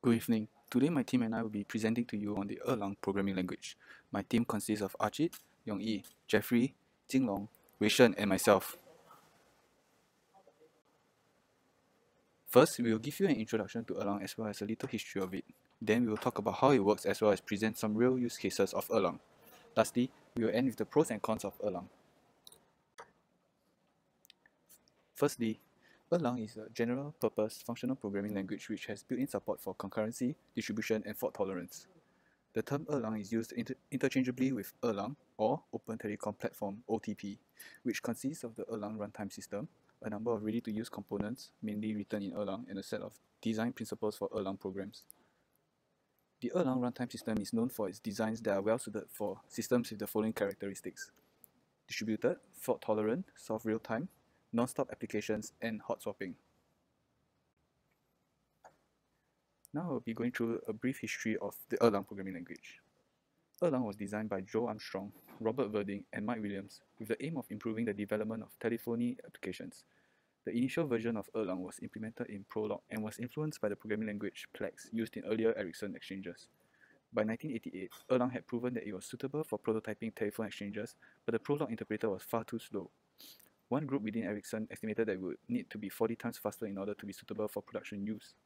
Good evening. Today my team and I will be presenting to you on the Erlang programming language. My team consists of Archit, Yongyi, Jeffrey, Jinglong, Weishen and myself. First, we will give you an introduction to Erlang as well as a little history of it. Then we will talk about how it works as well as present some real use cases of Erlang. Lastly, we will end with the pros and cons of Erlang. Firstly, Erlang is a general-purpose functional programming language which has built-in support for concurrency, distribution, and fault tolerance. The term Erlang is used interchangeably with Erlang or Open Telecom Platform (OTP), which consists of the Erlang runtime system, a number of ready-to-use components mainly written in Erlang, and a set of design principles for Erlang programs. The Erlang runtime system is known for its designs that are well-suited for systems with the following characteristics: distributed, fault-tolerant, solve real-time, non-stop applications, and hot swapping. Now I'll be going through a brief history of the Erlang programming language. Erlang was designed by Joe Armstrong, Robert Verding, and Mike Williams with the aim of improving the development of telephony applications. The initial version of Erlang was implemented in Prolog and was influenced by the programming language Plex used in earlier Ericsson exchanges. By 1988, Erlang had proven that it was suitable for prototyping telephone exchanges, but the Prolog interpreter was far too slow. One group within Ericsson estimated that it would need to be 40 times faster in order to be suitable for production use.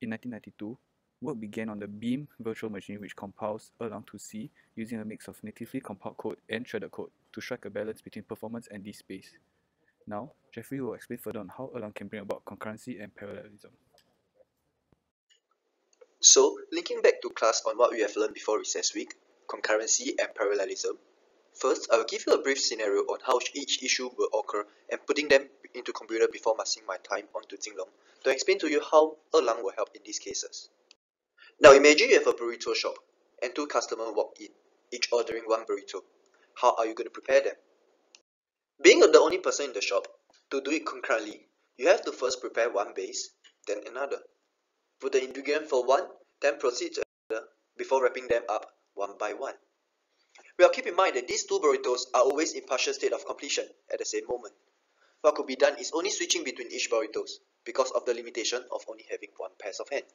In 1992, work began on the Beam virtual machine, which compiles Erlang to C using a mix of natively compiled code and shredded code to strike a balance between performance and disk space. Now, Jeffrey will explain further on how Erlang can bring about concurrency and parallelism. So, linking back to class on what we have learned before recess week, concurrency and parallelism. First, I will give you a brief scenario on how each issue will occur and putting them into computer before passing my time on to Jinglong to explain to you how Erlang will help in these cases. Now imagine you have a burrito shop and two customers walk in, each ordering one burrito. How are you going to prepare them? Being the only person in the shop, to do it concurrently, you have to first prepare one base, then another. Put the ingredient for one, then proceed to another before wrapping them up one by one. Well, keep in mind that these two burritos are always in partial state of completion at the same moment. What could be done is only switching between each burritos because of the limitation of only having one pair of hands.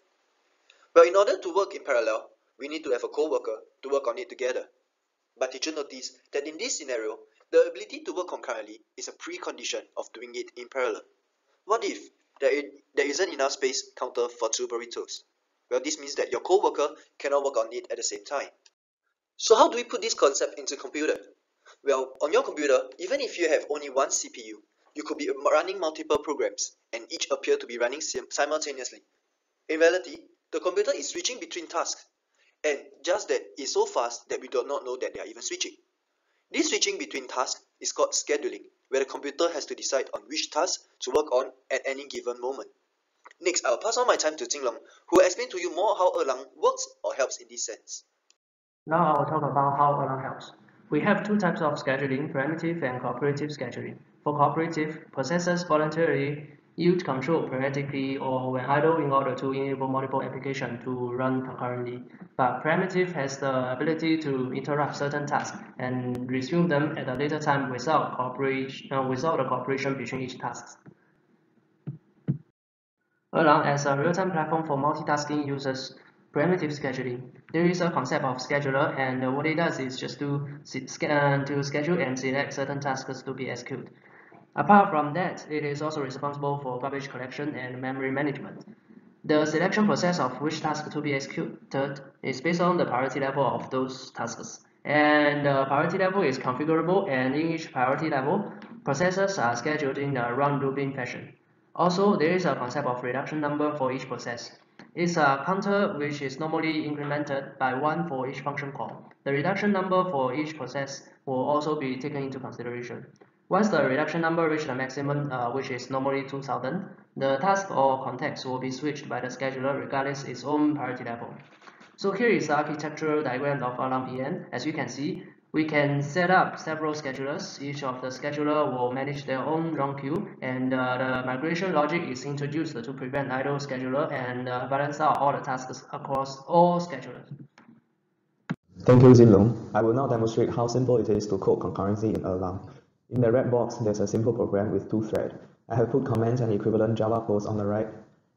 Well, in order to work in parallel, we need to have a co-worker to work on it together. But did you notice that in this scenario, the ability to work concurrently is a precondition of doing it in parallel? What if there isn't enough space counter for two burritos? Well, this means that your co-worker cannot work on it at the same time. So how do we put this concept into computer? Well, on your computer, even if you have only one CPU, you could be running multiple programs and each appear to be running simultaneously. In reality, the computer is switching between tasks, and just that it's so fast that we do not know that they are even switching. This switching between tasks is called scheduling, where the computer has to decide on which task to work on at any given moment. Next, I'll pass on my time to Jinglong, who will explain to you more how Erlang works or helps in this sense. Now I'll talk about how Erlang helps. We have two types of scheduling, primitive and cooperative scheduling. For cooperative, processes voluntarily yield control periodically or when idle in order to enable multiple applications to run concurrently. But primitive has the ability to interrupt certain tasks and resume them at a later time without the cooperation between each task. Erlang as a real-time platform for multitasking uses primitive scheduling. There is a concept of scheduler, and what it does is just to schedule and select certain tasks to be executed. Apart from that, it is also responsible for garbage collection and memory management. The selection process of which task to be executed is based on the priority level of those tasks. And the priority level is configurable, and in each priority level, processes are scheduled in a round-robin fashion. Also, there is a concept of reduction number for each process. It's a counter which is normally incremented by 1 for each function call. The reduction number for each process will also be taken into consideration. Once the reduction number reaches the maximum, which is normally 2000, the task or context will be switched by the scheduler regardless its own priority level. So here is the architectural diagram of Erlang PN. As you can see, we can set up several schedulers. Each of the scheduler will manage their own run queue, and the migration logic is introduced to prevent idle scheduler and balance out all the tasks across all schedulers. Thank you, Jinlong. I will now demonstrate how simple it is to code concurrency in Erlang. In the red box, there's a simple program with two threads. I have put comments and equivalent Java codes on the right.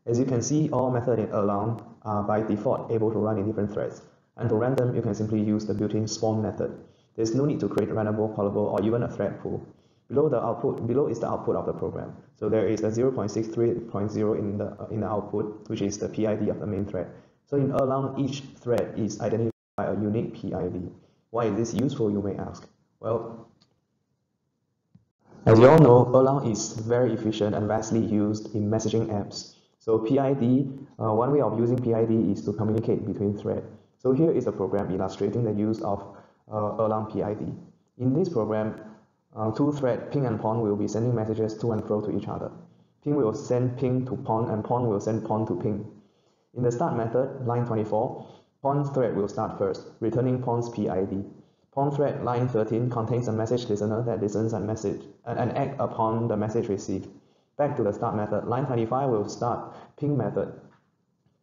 As you can see, all methods in Erlang are by default able to run in different threads. And to run them, you can simply use the built-in spawn method. There's no need to create runnable, callable, or even a thread pool. Below is the output of the program. So there is a 0.63.0 in the output, which is the PID of the main thread. So in Erlang, each thread is identified by a unique PID. Why is this useful, you may ask? Well, as you all know, Erlang is very efficient and vastly used in messaging apps. So PID, one way of using PID is to communicate between threads. So here is a program illustrating the use of Erlang PID. In this program, two threads, ping and pon, will be sending messages to and fro to each other. Ping will send ping to pon, and pon will send pon to ping. In the start method, line 24, pon thread will start first, returning pon's PID. Pon thread line 13 contains a message listener that listens and acts upon the message received. Back to the start method, line 25 will start ping method,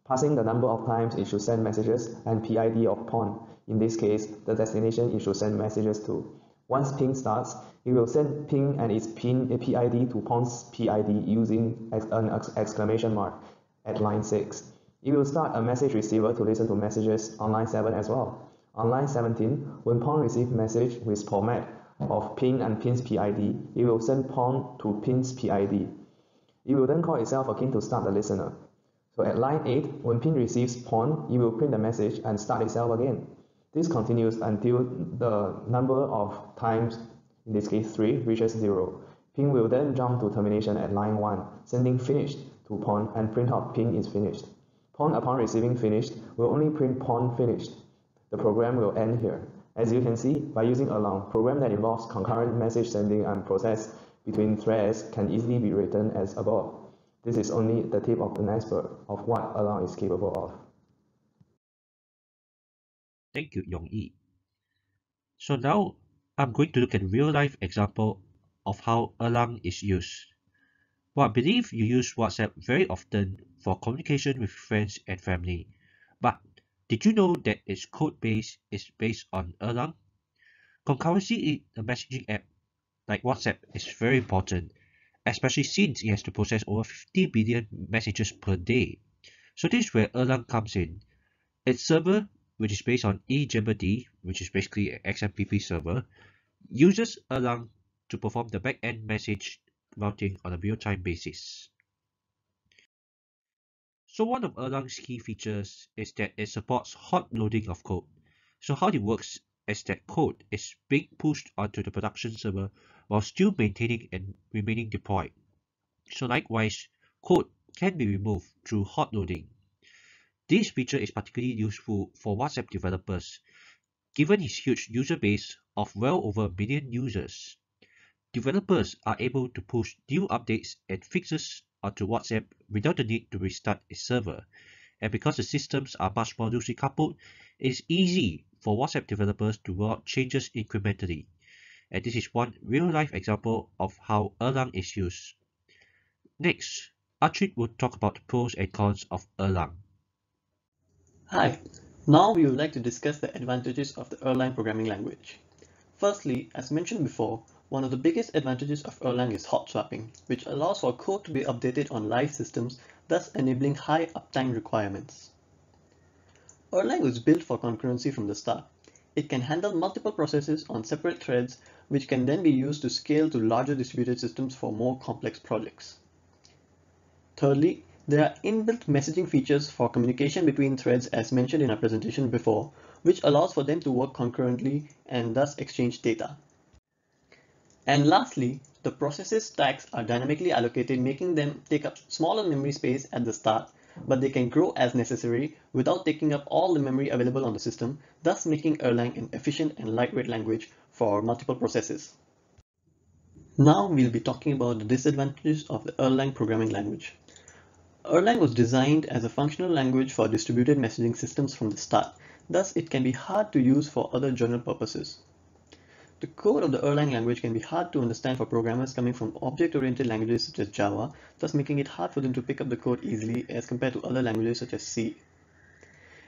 passing the number of times it should send messages and PID of pon. In this case, the destination it should send messages to. Once ping starts, it will send ping and its PID to pon's PID using an exclamation mark at line 6. It will start a message receiver to listen to messages on line 7 as well. On line 17, when pon receives message with format of ping and pin's PID, it will send pon to pin's PID. It will then call itself again to start the listener. So at line 8, when ping receives pon, it will print the message and start itself again. This continues until the number of times, in this case 3, reaches 0. Ping will then jump to termination at line 1, sending finished to pon and print out ping is finished. Pon, upon receiving finished, will only print pon finished. The program will end here. As you can see, by using Erlang, program that involves concurrent message sending and process between threads can easily be written as above. This is only the tip of the iceberg of what Erlang is capable of. Thank you, Yong-Yi. So now I'm going to look at a real-life example of how Erlang is used. Well, I believe you use WhatsApp very often for communication with friends and family. But did you know that its code base is based on Erlang? Concurrency in a messaging app like WhatsApp is very important, especially since it has to process over 50 billion messages per day. So this is where Erlang comes in. Its server, which is based on eGBT, which is basically an XMPP server, uses Erlang to perform the back-end message routing on a real-time basis. So one of Erlang's key features is that it supports hot loading of code. So how it works is that code is being pushed onto the production server while still maintaining and remaining deployed. So likewise, code can be removed through hot loading. This feature is particularly useful for WhatsApp developers, given its huge user base of well over 1 million users. Developers are able to push new updates and fixes onto WhatsApp without the need to restart its server. And because the systems are much more loosely coupled, it is easy for WhatsApp developers to roll out changes incrementally. And this is one real-life example of how Erlang is used. Next, Achit will talk about the pros and cons of Erlang. Hi, now we would like to discuss the advantages of the Erlang programming language. Firstly, as mentioned before, one of the biggest advantages of Erlang is hot swapping, which allows for code to be updated on live systems, thus enabling high uptime requirements. Erlang was built for concurrency from the start. It can handle multiple processes on separate threads, which can then be used to scale to larger distributed systems for more complex projects. Thirdly, there are inbuilt messaging features for communication between threads as mentioned in our presentation before, which allows for them to work concurrently and thus exchange data. And lastly, the processes stacks are dynamically allocated, making them take up smaller memory space at the start, but they can grow as necessary without taking up all the memory available on the system, thus making Erlang an efficient and lightweight language for multiple processes. Now we'll be talking about the disadvantages of the Erlang programming language. Erlang was designed as a functional language for distributed messaging systems from the start, thus it can be hard to use for other general purposes. The code of the Erlang language can be hard to understand for programmers coming from object-oriented languages such as Java, thus making it hard for them to pick up the code easily as compared to other languages such as C.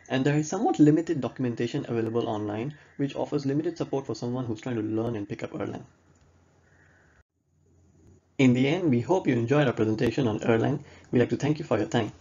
And there is somewhat limited documentation available online, which offers limited support for someone who's trying to learn and pick up Erlang. In the end, we hope you enjoyed our presentation on Erlang. We'd like to thank you for your time.